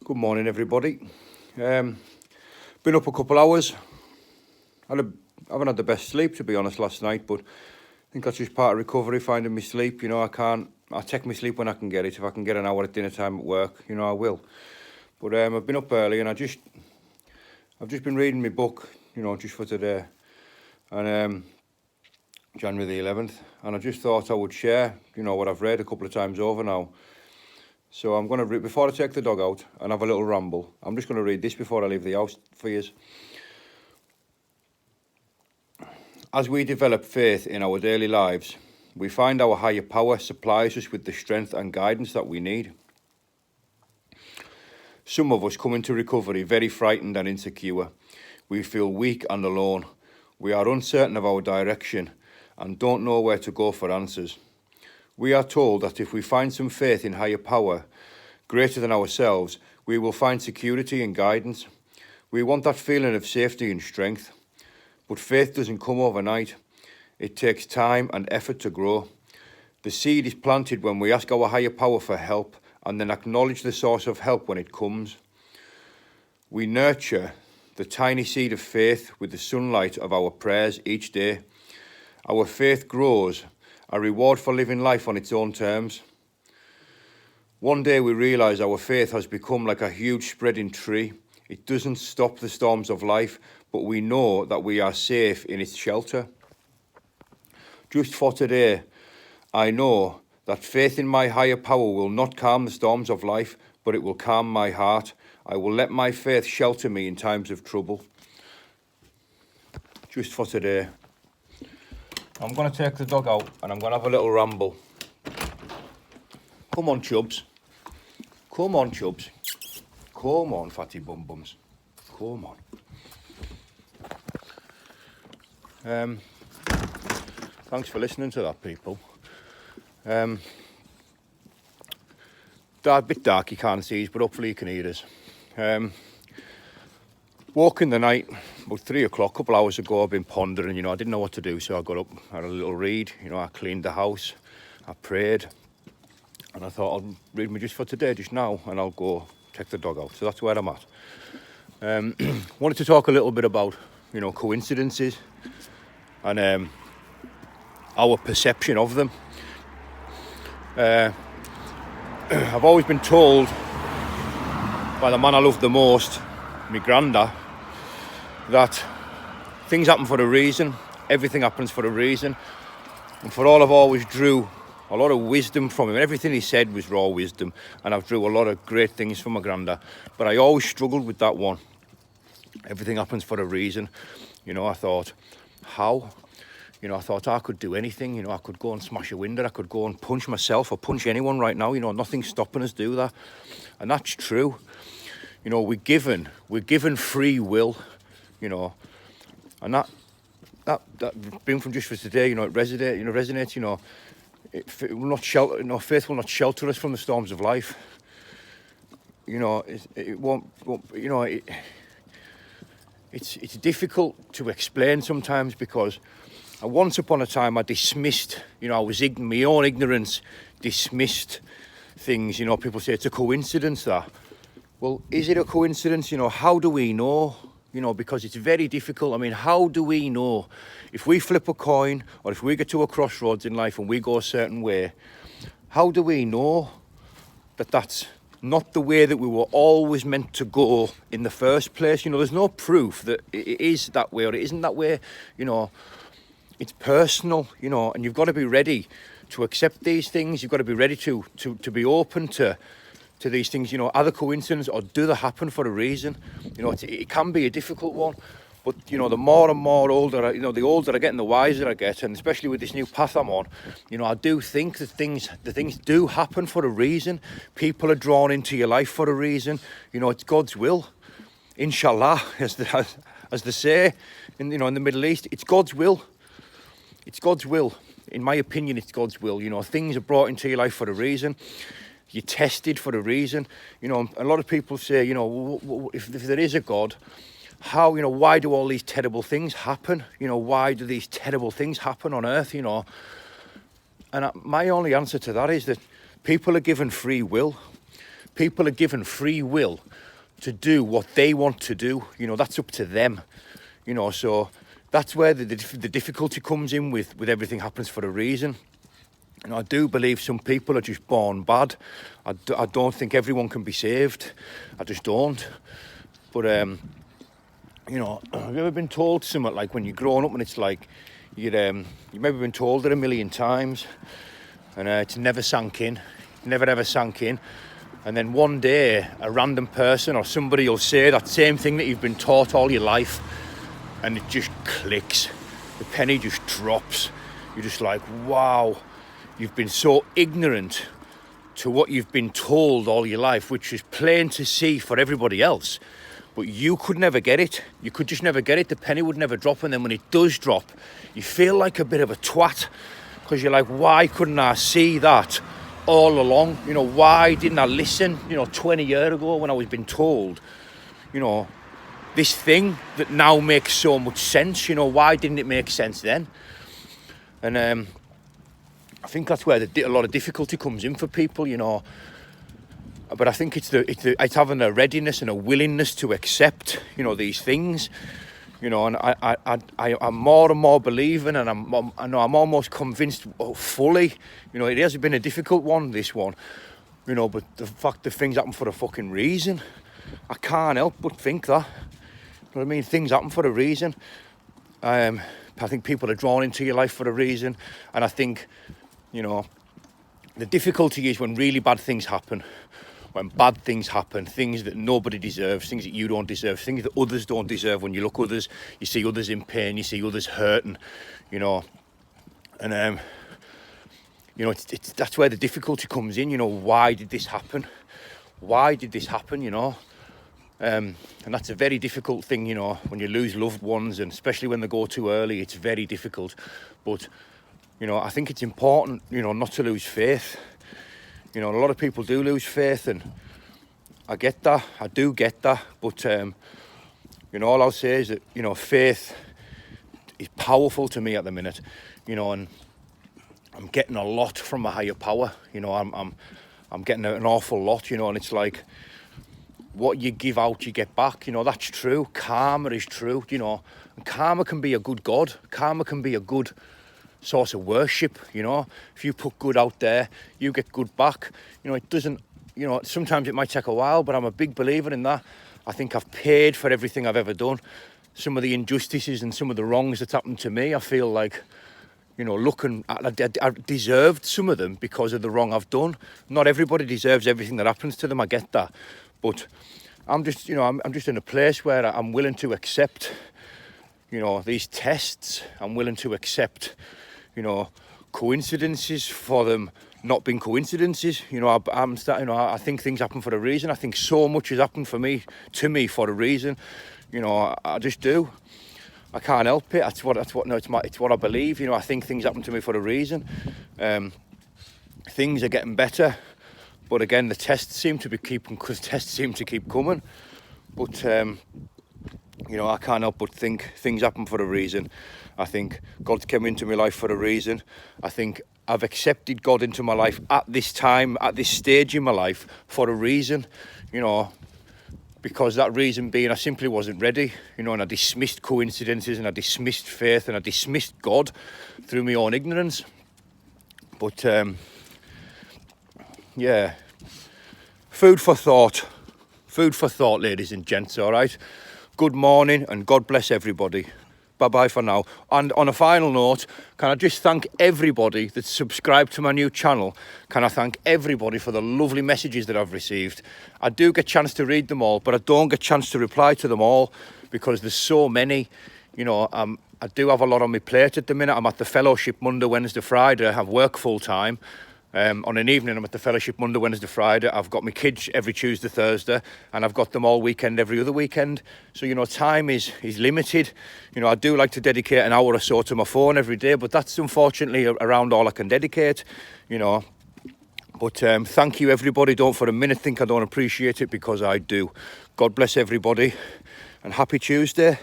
Good morning, everybody. Been up a couple hours. Haven't had the best sleep, to be honest, last night, but I think that's just part of recovery, finding my sleep. I take my sleep when I can get it. If I can get an hour at dinner time at work, I will. But I've been up early and I've just been reading my book, just for today, and January the 11th, and I just thought I would share, what I've read a couple of times over now. So I'm going to read, before I take the dog out and have a little ramble, I'm just going to read this before I leave the house for you. As we develop faith in our daily lives, we find our higher power supplies us with the strength and guidance that we need. Some of us come into recovery very frightened and insecure. We feel weak and alone. We are uncertain of our direction and don't know where to go for answers. We are told that if we find some faith in higher power, greater than ourselves, we will find security and guidance. We want that feeling of safety and strength. But faith doesn't come overnight. It takes time and effort to grow. The seed is planted when we ask our higher power for help and then acknowledge the source of help when it comes. We nurture the tiny seed of faith with the sunlight of our prayers each day. Our faith grows, a reward for living life on its own terms. One day we realize our faith has become like a huge spreading tree. It doesn't stop the storms of life, but we know that we are safe in its shelter. Just for today, I know that faith in my higher power will not calm the storms of life, but it will calm my heart. I will let my faith shelter me in times of trouble. Just for today. I'm going to take the dog out and I'm going to have a little ramble. Come on, Chubs. Come on, Chubs. Come on, fatty bum bums. Come on. Thanks for listening to that, people. A bit dark, you can't see us, but hopefully you can hear us. Woke in the night, about 3 o'clock, a couple hours ago. I've been pondering, I didn't know what to do, so I got up, had a little read, I cleaned the house, I prayed, and I thought I'll read me just for today, just now, and I'll go take the dog out. So that's where I'm at. Wanted to talk a little bit about, coincidences and our perception of them. I've always been told by the man I love the most, my granda, that things happen for a reason, everything happens for a reason, and for all I've always drew a lot of wisdom from him. Everything he said was raw wisdom, and I've drew a lot of great things from my granda, but I always struggled with that one. Everything happens for a reason. I thought, how? I thought I could do anything. I could go and smash a window, I could go and punch myself or punch anyone right now. Nothing's stopping us do that, and that's true. We're given free will, and that being from just for today, it resonates, it will not shelter, faith will not shelter us from the storms of life. It won't, it's difficult to explain sometimes, because once upon a time I dismissed, I was my own ignorance dismissed things. People say it's a coincidence that. Well, is it a coincidence? How do we know? Because it's very difficult. I mean, how do we know? If we flip a coin, or if we get to a crossroads in life and we go a certain way, how do we know that that's not the way that we were always meant to go in the first place? There's no proof that it is that way or it isn't that way. It's personal, and you've got to be ready to accept these things. You've got to be ready to be open to these things. Are they coincidence or do they happen for a reason? It can be a difficult one, but the more and more older, the older I get and the wiser I get, and especially with this new path I'm on, I do think that the things do happen for a reason. People are drawn into your life for a reason. It's God's will. Inshallah, as they say in the Middle East, it's God's will. It's God's will. In my opinion, it's God's will. Things are brought into your life for a reason. You're tested for a reason. A lot of people say, if there is a God, how, why do all these terrible things happen? Why do these terrible things happen on earth? And my only answer to that is that people are given free will. People are given free will to do what they want to do. You know, that's up to them. You know, so that's where the difficulty comes in with everything happens for a reason. And I do believe some people are just born bad. I don't think everyone can be saved. I just don't. But, you know, have you ever been told something like when you're growing up and it's like, you've maybe been told it a million times and it's never sank in, never ever sank in. And then one day a random person or somebody will say that same thing that you've been taught all your life and it just clicks. The penny just drops. You're just like, wow. You've been so ignorant to what you've been told all your life, which is plain to see for everybody else. But you could never get it. You could just never get it. The penny would never drop. And then when it does drop, you feel like a bit of a twat because you're like, why couldn't I see that all along? You know, why didn't I listen, 20 years ago when I was being told, this thing that now makes so much sense? Why didn't it make sense then? And, I think that's where a lot of difficulty comes in for people, But I think it's having a readiness and a willingness to accept, these things, and I'm more and more believing, and I'm almost convinced fully, it has been a difficult one, this one, but the fact that things happen for a fucking reason, I can't help but think that, what I mean? Things happen for a reason. I think people are drawn into your life for a reason, and I think, the difficulty is when really bad things happen, when bad things happen, things that nobody deserves, things that you don't deserve, things that others don't deserve. When you look others, you see others in pain, you see others hurting, and it's that's where the difficulty comes in. Why did this happen? Why did this happen? And that's a very difficult thing. When you lose loved ones, and especially when they go too early, it's very difficult. But I think it's important, not to lose faith. A lot of people do lose faith, and I get that. I do get that. But, all I'll say is that, faith is powerful to me at the minute, and I'm getting a lot from a higher power. I'm getting an awful lot, and it's like what you give out, you get back. That's true. Karma is true, and karma can be a good God. Karma can be a good source of worship. If you put good out there, you get good back. It doesn't, sometimes it might take a while, but I'm a big believer in that. I think I've paid for everything I've ever done. Some of the injustices and some of the wrongs that's happened to me, I feel like, looking at, I deserved some of them because of the wrong I've done. Not everybody deserves everything that happens to them, I get that. But I'm just, I'm just in a place where I'm willing to accept, these tests. I'm willing to accept, coincidences for them not being coincidences. I think things happen for a reason. I think so much has happened to me for a reason. I just do. I can't help it. It's what I believe. I think things happen to me for a reason. Things are getting better, but again, the tests seem to keep coming. But I can't help but think things happen for a reason. I think God came into my life for a reason. I think I've accepted God into my life at this time, at this stage in my life, for a reason, because that reason being I simply wasn't ready, and I dismissed coincidences, and I dismissed faith, and I dismissed God through my own ignorance. But, yeah, food for thought, ladies and gents, all right? Good morning, and God bless everybody. Bye-bye for now. And on a final note, can I just thank everybody that's subscribed to my new channel? Can I thank everybody for the lovely messages that I've received? I do get a chance to read them all, but I don't get a chance to reply to them all because there's so many. I do have a lot on my plate at the minute. I'm at the fellowship Monday, Wednesday, Friday. I have work full-time. On an evening, I'm at the fellowship Monday, Wednesday, Friday. I've got my kids every Tuesday, Thursday, and I've got them all weekend, every other weekend. So, time is limited. I do like to dedicate an hour or so to my phone every day, but that's unfortunately around all I can dedicate, But thank you, everybody. Don't for a minute think I don't appreciate it, because I do. God bless everybody, and happy Tuesday.